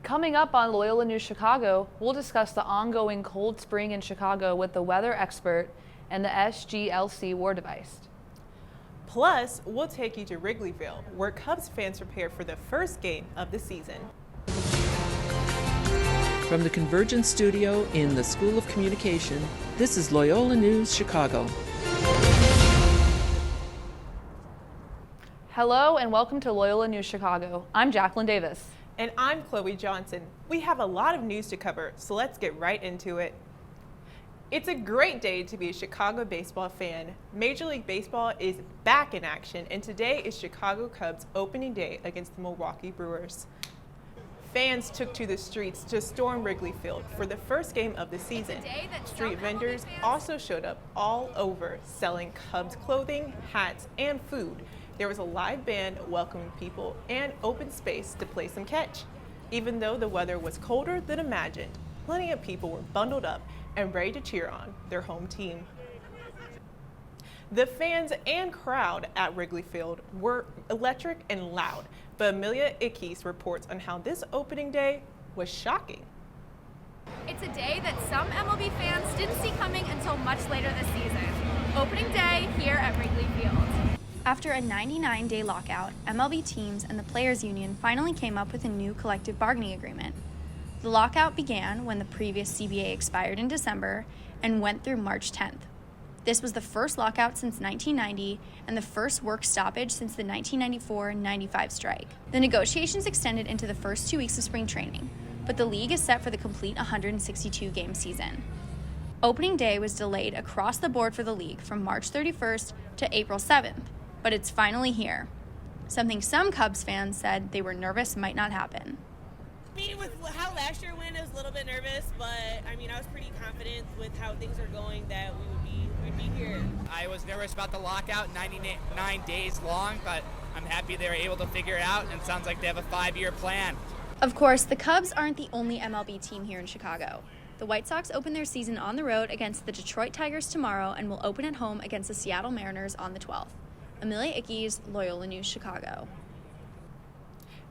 Coming up on Loyola News Chicago, we'll discuss the ongoing cold spring in Chicago with the weather expert and the SGLC war device. Plus, we'll take you to Wrigleyville, where Cubs fans prepare for the first game of the season. From the Convergence Studio in the School of Communication, this is Loyola News Chicago. Hello and welcome to Loyola News Chicago. I'm Jacqueline Davis. And I'm Chloe Johnson. We have a lot of news to cover, so let's get right into it. It's a great day to be a Chicago baseball fan. Major League Baseball is back in action, and today is Chicago Cubs opening day against the Milwaukee Brewers. Fans took to the streets to storm Wrigley Field for the first game of the season. Street vendors also showed up all over, selling Cubs clothing, hats, and food. There was a live band welcoming people and open space to play some catch. Even though the weather was colder than imagined, plenty of people were bundled up and ready to cheer on their home team. The fans and crowd at Wrigley Field were electric and loud, but Amelia Ickes reports on how this opening day was shocking. It's a day that some MLB fans didn't see coming until much later this season. Opening day here at Wrigley Field. After a 99-day lockout, MLB teams and the Players Union finally came up with a new collective bargaining agreement. The lockout began when the previous CBA expired in December and went through March 10th. This was the first lockout since 1990 and the first work stoppage since the 1994-95 strike. The negotiations extended into the first 2 weeks of spring training, but the league is set for the complete 162-game season. Opening day was delayed across the board for the league from March 31st to April 7th, but it's finally here. Something some Cubs fans said they were nervous might not happen. With how last year went, I was a little bit nervous, but I was pretty confident with how things are going that we'd be here. I was nervous about the lockout, 99 days long, but I'm happy they were able to figure it out, and it sounds like they have a 5-year plan. Of course, the Cubs aren't the only MLB team here in Chicago. The White Sox open their season on the road against the Detroit Tigers tomorrow and will open at home against the Seattle Mariners on the 12th. Amelia Ickes, Loyola News Chicago.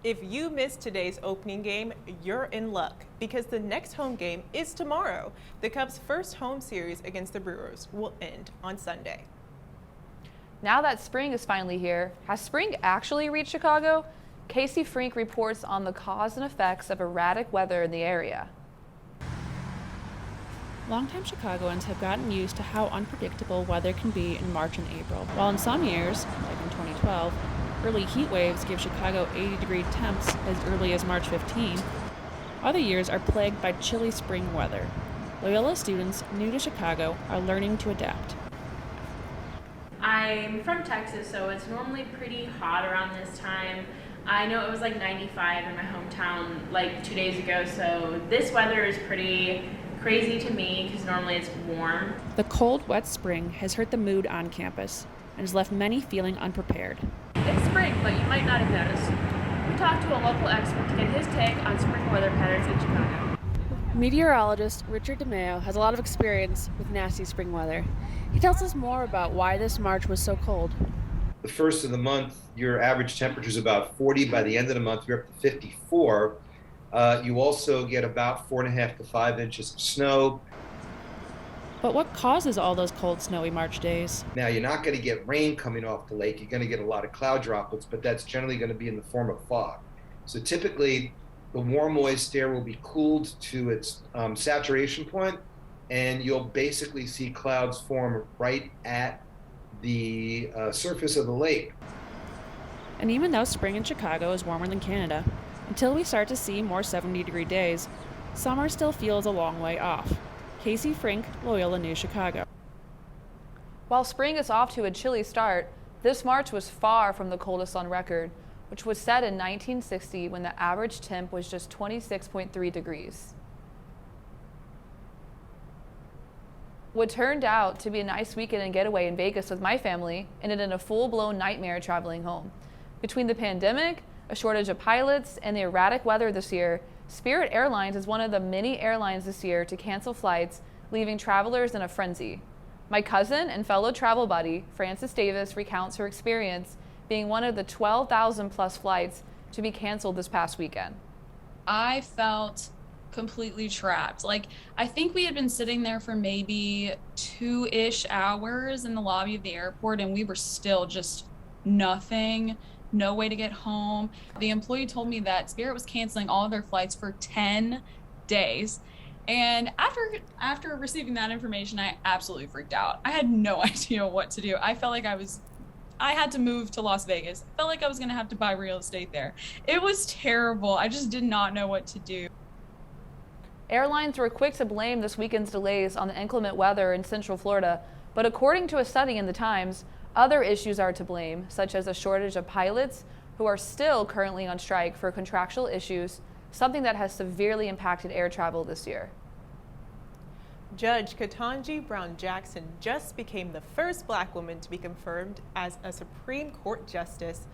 If you missed today's opening game, you're in luck because the next home game is tomorrow. The Cubs' first home series against the Brewers will end on Sunday. Now that spring is finally here, has spring actually reached Chicago? Casey Frink reports on the cause and effects of erratic weather in the area. Longtime Chicagoans have gotten used to how unpredictable weather can be in March and April. While in some years, like in 2012, early heat waves give Chicago 80-degree temps as early as March 15, other years are plagued by chilly spring weather. Loyola students new to Chicago are learning to adapt. I'm from Texas, so it's normally pretty hot around this time. I know it was like 95 in my hometown like 2 days ago, so this weather is pretty crazy to me because normally it's warm. The cold, wet spring has hurt the mood on campus and has left many feeling unprepared. It's spring, but you might not have noticed. We talked to a local expert to get his take on spring weather patterns in Chicago. Meteorologist Richard DeMeo has a lot of experience with nasty spring weather. He tells us more about why this March was so cold. The first of the month, your average temperature is about 40. By the end of the month, you're up to 54. You also get about 4.5 to 5 inches of snow. But what causes all those cold, snowy March days? Now, you're not going to get rain coming off the lake. You're going to get a lot of cloud droplets, but that's generally going to be in the form of fog. So typically, the warm, moist air will be cooled to its saturation point, and you'll basically see clouds form right at the surface of the lake. And even though spring in Chicago is warmer than Canada, until we start to see more 70-degree days, summer still feels a long way off. Casey Frink, Loyola News Chicago. While spring is off to a chilly start, this March was far from the coldest on record, which was set in 1960 when the average temp was just 26.3 degrees. What turned out to be a nice weekend and getaway in Vegas with my family ended in a full-blown nightmare traveling home. Between the pandemic, a shortage of pilots, and the erratic weather this year, Spirit Airlines is one of the many airlines this year to cancel flights, leaving travelers in a frenzy. My cousin and fellow travel buddy, Frances Davis, recounts her experience being one of the 12,000 plus flights to be canceled this past weekend. I felt completely trapped. Like, I think we had been sitting there for maybe 2-ish hours in the lobby of the airport, and we were still just nothing, no way to get home. The employee told me that Spirit was canceling all of their flights for 10 days. And after receiving that information, I absolutely freaked out. I had no idea what to do. I felt like I had to move to Las Vegas. I felt like I was going to have to buy real estate there. It was terrible. I just did not know what to do. Airlines were quick to blame this weekend's delays on the inclement weather in Central Florida, but according to a study in the Times, other issues are to blame, such as a shortage of pilots who are still currently on strike for contractual issues, something that has severely impacted air travel this year. Judge Ketanji Brown Jackson just became the first Black woman to be confirmed as a Supreme Court justice.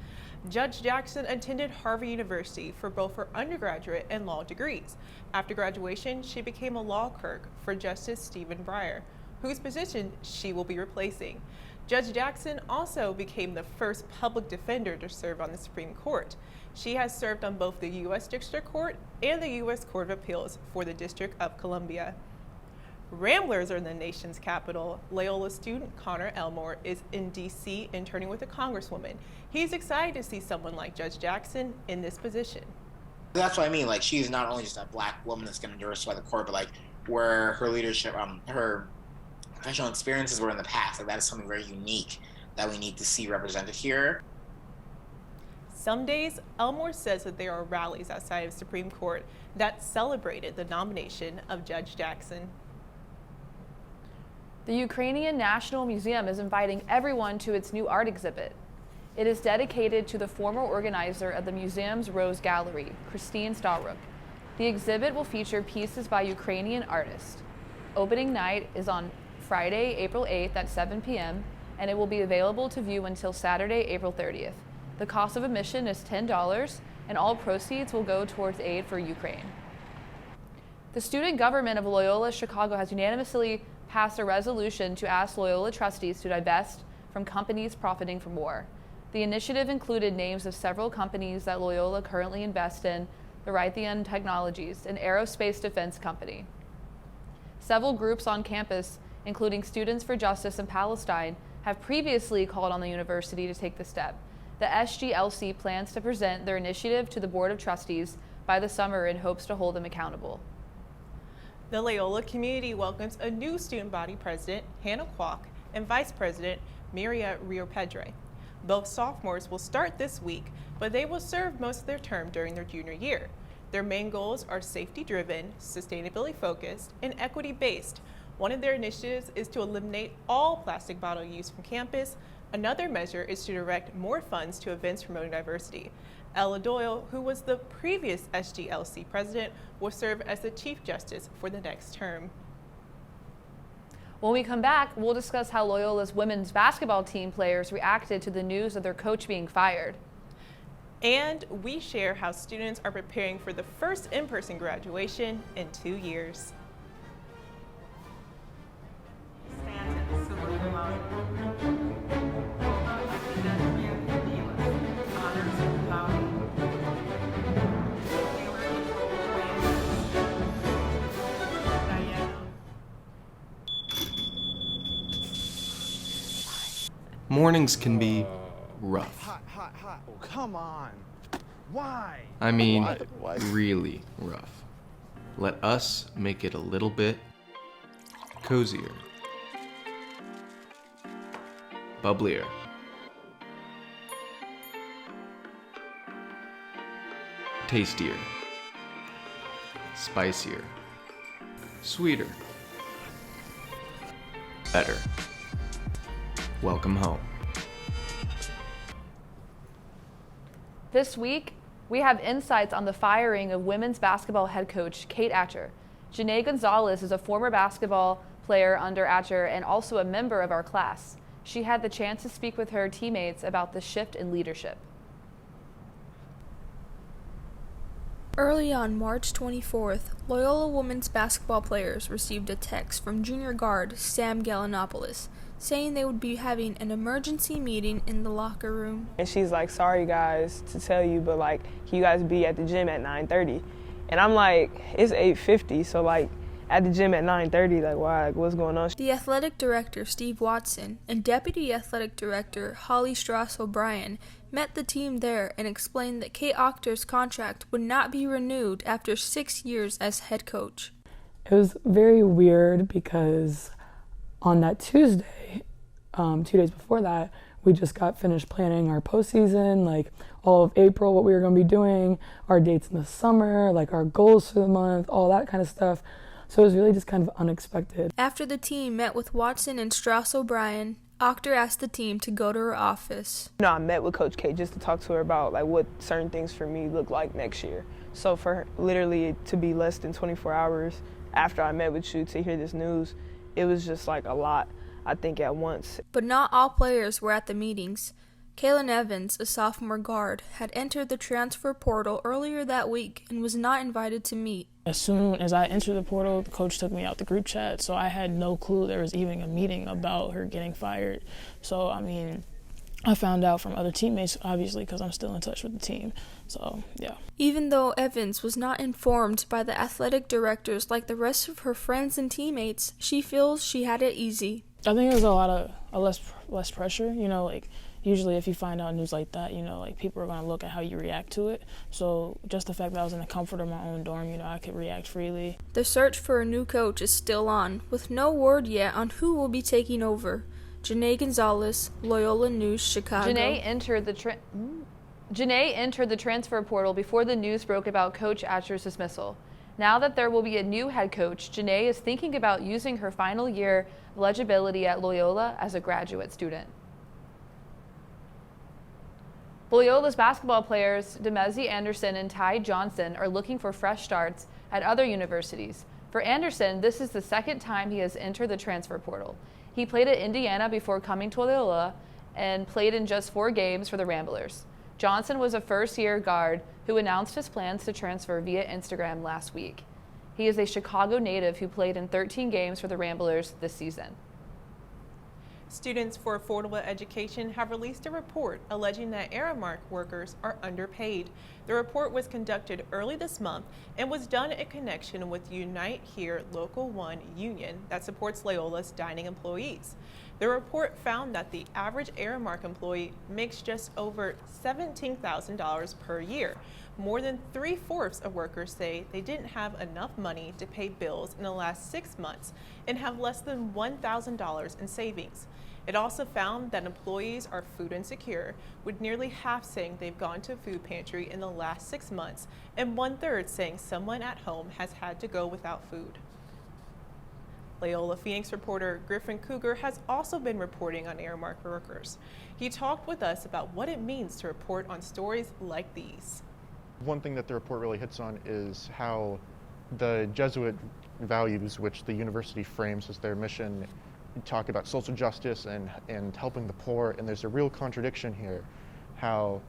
Judge Jackson attended Harvard University for both her undergraduate and law degrees. After graduation, she became a law clerk for Justice Stephen Breyer, whose position she will be replacing. Judge Jackson also became the first public defender to serve on the Supreme Court. She has served on both the U.S. District Court and the U.S. Court of Appeals for the District of Columbia. Ramblers are in the nation's capital. Loyola student Connor Elmore is in D.C. interning with a congresswoman. He's excited to see someone like Judge Jackson in this position. That's what I mean. Like, she's not only just a Black woman that's going to diversify the court, but like where her leadership, her professional experiences were in the past. Like, that is something very unique that we need to see represented here. Some days, Elmore says that there are rallies outside of Supreme Court that celebrated the nomination of Judge Jackson. The Ukrainian National Museum is inviting everyone to its new art exhibit. It is dedicated to the former organizer of the museum's Rose Gallery, Christine Staruk. The exhibit will feature pieces by Ukrainian artists. Opening night is on Friday, April 8th at 7 p.m., and it will be available to view until Saturday, April 30th. The cost of admission is $10, and all proceeds will go towards aid for Ukraine. The student government of Loyola Chicago has unanimously passed a resolution to ask Loyola trustees to divest from companies profiting from war. The initiative included names of several companies that Loyola currently invests in, the Raytheon Technologies, an aerospace defense company. Several groups on campus, including Students for Justice in Palestine, have previously called on the university to take the step. The SGLC plans to present their initiative to the Board of Trustees by the summer in hopes to hold them accountable. The Loyola community welcomes a new student body president, Hannah Kwok, and vice president, Miria Rio Pedre. Both sophomores will start this week, but they will serve most of their term during their junior year. Their main goals are safety-driven, sustainability-focused, and equity-based. One of their initiatives is to eliminate all plastic bottle use from campus. Another measure is to direct more funds to events promoting diversity. Ella Doyle, who was the previous SGLC president, will serve as the Chief Justice for the next term. When we come back, we'll discuss how Loyola's women's basketball team players reacted to the news of their coach being fired. And we share how students are preparing for the first in-person graduation in 2 years. Mornings can be rough. Hot. Oh, come on. Why? I mean, really rough. Let us make it a little bit cozier, bubblier, tastier, spicier, sweeter, better. Welcome home. This week, we have insights on the firing of women's basketball head coach Kate Atcher. Janae Gonzalez is a former basketball player under Atcher and also a member of our class. She had the chance to speak with her teammates about the shift in leadership. Early on March 24th, Loyola women's basketball players received a text from junior guard Sam Gallinopoulos saying they would be having an emergency meeting in the locker room. And she's like, sorry guys to tell you, but like, can you guys be at the gym at 9:30? And I'm like, it's 8:50, so like at the gym at 9:30, like why, like what's going on? The athletic director, Steve Watson, and deputy athletic director, Holly Strauss O'Brien, met the team there and explained that Kate Ochter's contract would not be renewed after 6 years as head coach. It was very weird because on that Tuesday, 2 days before that, we just got finished planning our postseason, like all of April, what we were going to be doing, our dates in the summer, like our goals for the month, all that kind of stuff. So it was really just kind of unexpected. After the team met with Watson and Strauss O'Brien, Ochter asked the team to go to her office. I met with Coach K just to talk to her about like what certain things for me look like next year. So for her, literally to be less than 24 hours after I met with you to hear this news, it was just like a lot, I think, at once. But not all players were at the meetings. Kaylin Evans, a sophomore guard, had entered the transfer portal earlier that week and was not invited to meet. As soon as I entered the portal, the coach took me out the group chat, so I had no clue there was even a meeting about her getting fired. So, I mean, I found out from other teammates, obviously, because I'm still in touch with the team. So, yeah. Even though Evans was not informed by the athletic directors like the rest of her friends and teammates, she feels she had it easy. I think it was a lot of less pressure, you know, like usually if you find out news like that, you know, like people are going to look at how you react to it. So just the fact that I was in the comfort of my own dorm, you know, I could react freely. The search for a new coach is still on, with no word yet on who will be taking over. Janae Gonzalez, Loyola News, Chicago. Janae entered the transfer portal before the news broke about Coach Asher's dismissal. Now that there will be a new head coach, Janae is thinking about using her final year of eligibility at Loyola as a graduate student. Loyola's basketball players Demezi Anderson and Ty Johnson are looking for fresh starts at other universities. For Anderson, this is the second time he has entered the transfer portal. He played at Indiana before coming to Loyola and played in just 4 games for the Ramblers. Johnson was a first-year guard who announced his plans to transfer via Instagram last week. He is a Chicago native who played in 13 games for the Ramblers this season. Students for Affordable Education have released a report alleging that Aramark workers are underpaid. The report was conducted early this month and was done in connection with Unite Here Local 1 union that supports Loyola's dining employees. The report found that the average Aramark employee makes just over $17,000 per year. More than 3/4 of workers say they didn't have enough money to pay bills in the last 6 months and have less than $1,000 in savings. It also found that employees are food insecure, with nearly half saying they've gone to a food pantry in the last 6 months and 1/3 saying someone at home has had to go without food. Loyola Phoenix reporter Griffin Cougar has also been reporting on Aramark workers. He talked with us about what it means to report on stories like these. One thing that the report really hits on is how the Jesuit values, which the university frames as their mission, talk about social justice and helping the poor, and there's a real contradiction here, how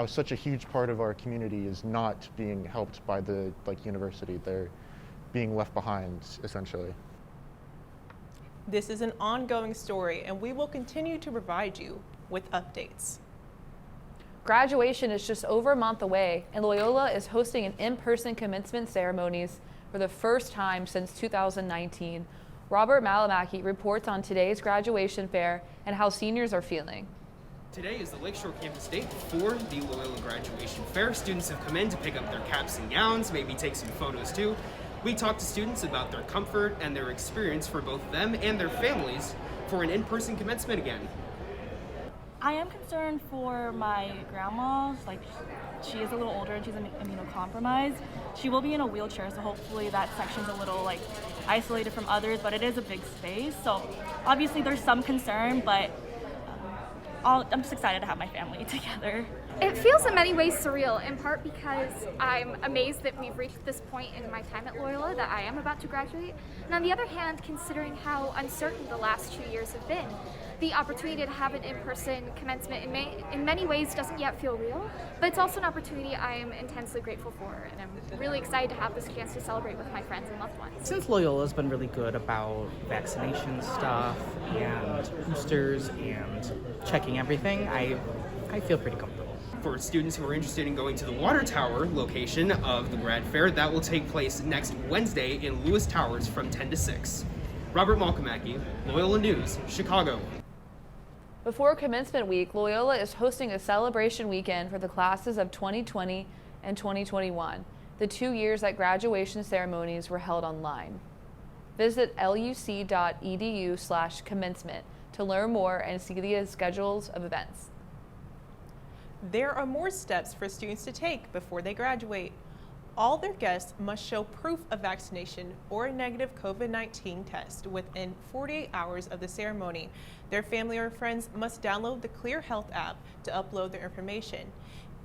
such a huge part of our community is not being helped by the university. They're being left behind, essentially. This is an ongoing story, and we will continue to provide you with updates. Graduation is just over a month away, and Loyola is hosting an in-person commencement ceremonies for the first time since 2019. Robert Malamaki reports on today's graduation fair and how seniors are feeling. Today is the Lakeshore Campus Day for the Loyola Graduation Fair. Students have come in to pick up their caps and gowns, maybe take some photos too. We talked to students about their comfort and their experience for both them and their families for an in-person commencement again. I am concerned for my grandma. Like, she is a little older and she's immunocompromised. She will be in a wheelchair, so hopefully that section's a little isolated from others, but it is a big space. So obviously there's some concern, but I'm just excited to have my family together. It feels in many ways surreal, in part because I'm amazed that we've reached this point in my time at Loyola that I am about to graduate. And on the other hand, considering how uncertain the last 2 years have been, the opportunity to have an in-person commencement in many ways doesn't yet feel real, but it's also an opportunity I am intensely grateful for, and I'm really excited to have this chance to celebrate with my friends and loved ones. Since Loyola's been really good about vaccination stuff and boosters and checking everything, I feel pretty comfortable. For students who are interested in going to the Water Tower location of the grad fair, that will take place next Wednesday in Lewis Towers from 10 to 6. Robert Malkamaki, Loyola News, Chicago. Before commencement week, Loyola is hosting a celebration weekend for the classes of 2020 and 2021, the 2 years that graduation ceremonies were held online. Visit luc.edu/commencement to learn more and see the schedules of events. There are more steps for students to take before they graduate. All their guests must show proof of vaccination or a negative COVID-19 test within 48 hours of the ceremony. Their family or friends must download the Clear Health app to upload their information.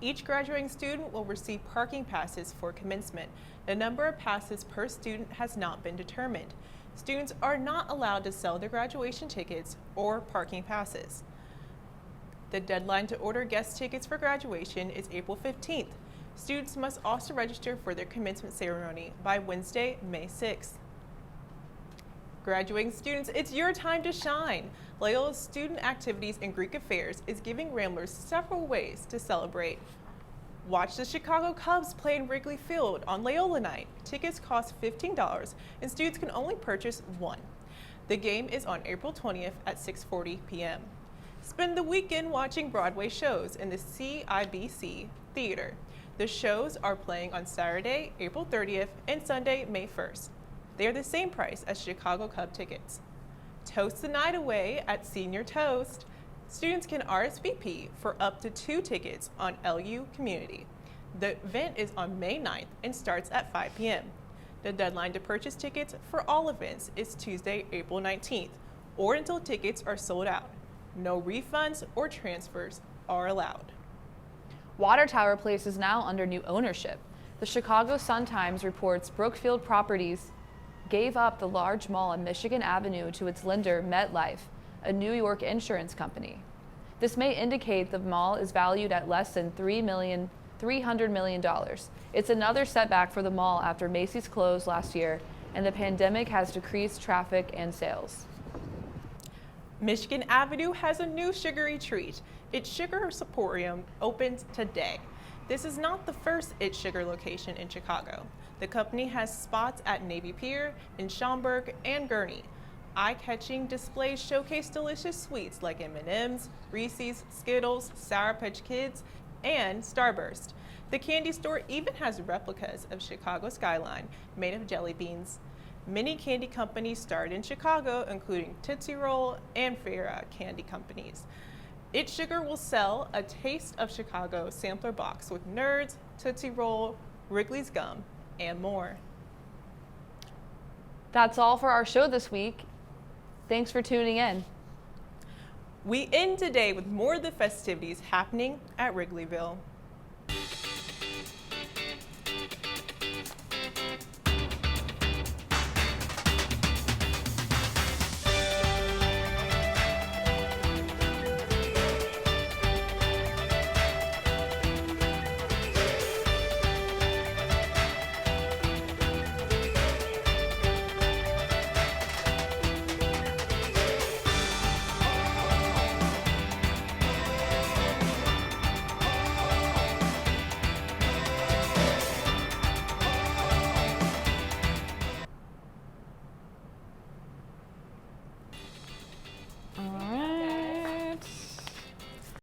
Each graduating student will receive parking passes for commencement. The number of passes per student has not been determined. Students are not allowed to sell their graduation tickets or parking passes. The deadline to order guest tickets for graduation is April 15th. Students must also register for their commencement ceremony by Wednesday, May 6th. Graduating students, it's your time to shine. Loyola's Student Activities and Greek Affairs is giving Ramblers several ways to celebrate. Watch the Chicago Cubs play in Wrigley Field on Loyola night. Tickets cost $15 and students can only purchase one. The game is on April 20th at 6:40 p.m. Spend the weekend watching Broadway shows in the CIBC Theater. The shows are playing on Saturday, April 30th and Sunday, May 1st. They are the same price as Chicago Cub tickets. Toast the night away at Senior Toast. Students can RSVP for up to 2 tickets on LU Community. The event is on May 9th and starts at 5 p.m. The deadline to purchase tickets for all events is Tuesday, April 19th, or until tickets are sold out. No refunds or transfers are allowed. Water Tower Place is now under new ownership. The Chicago Sun-Times reports Brookfield Properties gave up the large mall on Michigan Avenue to its lender, MetLife, a New York insurance company. This may indicate the mall is valued at less than $300 million. It's another setback for the mall after Macy's closed last year and the pandemic has decreased traffic and sales. Michigan Avenue has a new sugary treat. Its Sugar Saporium opens today. This is not the first It's Sugar location in Chicago. The company has spots at Navy Pier, in Schaumburg, and Gurney. Eye-catching displays showcase delicious sweets like M&Ms, Reese's, Skittles, Sour Patch Kids, and Starburst. The candy store even has replicas of Chicago skyline made of jelly beans. Many candy companies started in Chicago, including Tootsie Roll and Farrah candy companies. It's Sugar will sell a Taste of Chicago sampler box with Nerds, Tootsie Roll, Wrigley's Gum, and more. That's all for our show this week. Thanks for tuning in. We end today with more of the festivities happening at Wrigleyville.